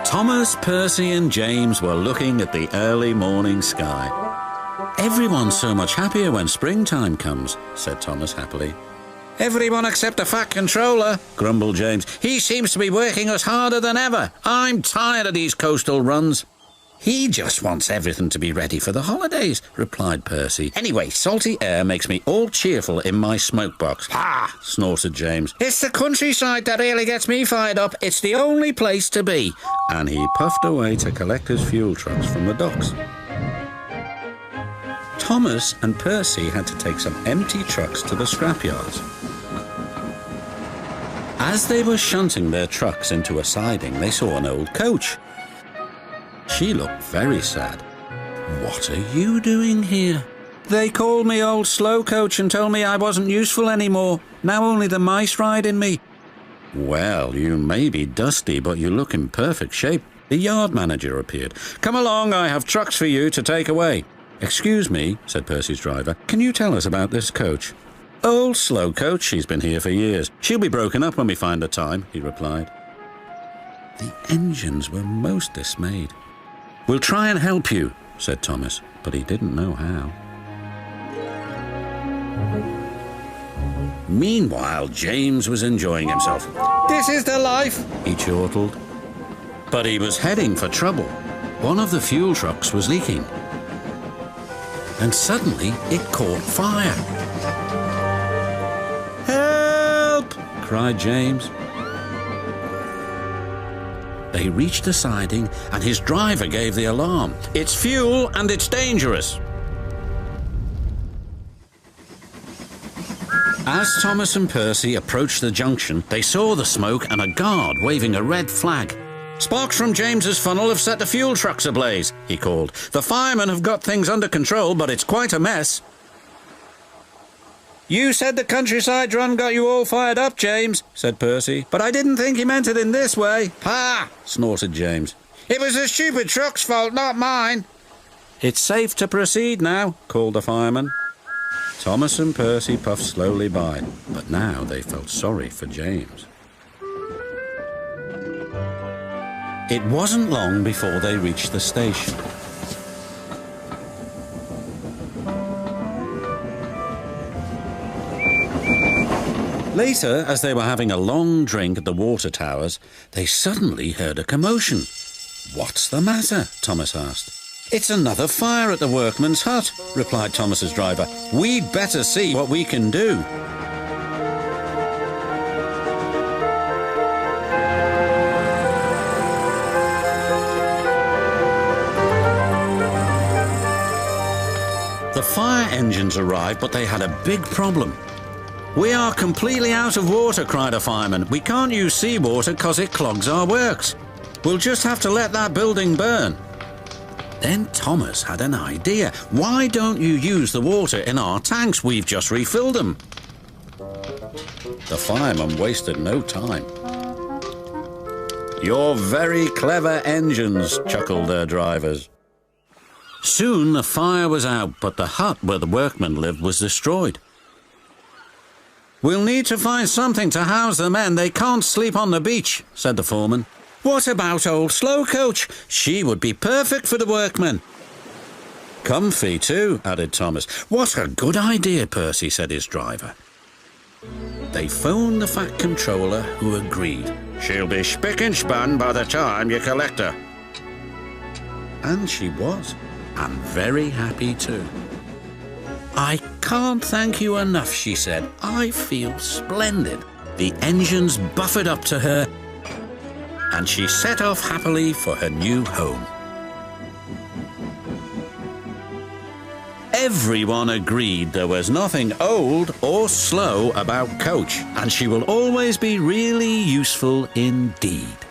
Thomas, Percy and James were looking at the early morning sky. "Everyone's so much happier when springtime comes," said Thomas happily. "Everyone except the Fat Controller," grumbled James. "He seems to be working us harder than ever. I'm tired of these coastal runs." "He just wants everything to be ready for the holidays," replied Percy. "Anyway, salty air makes me all cheerful in my smoke box." "Ha!" snorted James. "It's the countryside that really gets me fired up. It's the only place to be." And he puffed away to collect his fuel trucks from the docks. Thomas and Percy had to take some empty trucks to the scrapyards. As they were shunting their trucks into a siding, they saw an old coach. She looked very sad. "What are you doing here?" "They called me old slow coach and told me I wasn't useful anymore. Now only the mice ride in me." "Well, you may be dusty, but you look in perfect shape." The yard manager appeared. "Come along, I have trucks for you to take away." "Excuse me," said Percy's driver. "Can you tell us about this coach?" "Old slow coach, she's been here for years. She'll be broken up when we find the time," he replied. The engines were most dismayed. "We'll try and help you," said Thomas, but he didn't know how. Meanwhile, James was enjoying himself. "This is the life," he chortled. But he was heading for trouble. One of the fuel trucks was leaking. And suddenly it caught fire. "Help!" cried James. They reached the siding and his driver gave the alarm. "It's fuel and it's dangerous." As Thomas and Percy approached the junction, they saw the smoke and a guard waving a red flag. "Sparks from James's funnel have set the fuel trucks ablaze," he called. "The firemen have got things under control, but it's quite a mess." "You said the countryside run got you all fired up, James," said Percy. "But I didn't think he meant it in this way." "Ha!" snorted James. "It was the stupid truck's fault, not mine." "It's safe to proceed now," called the fireman. Thomas and Percy puffed slowly by, but now they felt sorry for James. It wasn't long before they reached the station. Later, as they were having a long drink at the water towers, they suddenly heard a commotion. "What's the matter?" Thomas asked. "It's another fire at the workman's hut," replied Thomas's driver. "We'd better see what we can do." The fire engines arrived, but they had a big problem. "We are completely out of water," cried a fireman. "We can't use seawater because it clogs our works. We'll just have to let that building burn." Then Thomas had an idea. "Why don't you use the water in our tanks? We've just refilled them." The fireman wasted no time. "You're very clever engines," chuckled their drivers. Soon the fire was out, but the hut where the workmen lived was destroyed. "We'll need to find something to house the men. They can't sleep on the beach," said the foreman. "What about old slow coach? She would be perfect for the workmen." "Comfy too," added Thomas. "What a good idea, Percy," said his driver. They phoned the Fat Controller, who agreed. "She'll be spick and span by the time you collect her." And she was, and very happy too. "I can't thank you enough," she said. "I feel splendid." The engines buffered up to her, and she set off happily for her new home. Everyone agreed there was nothing old or slow about Coach, and she will always be really useful indeed.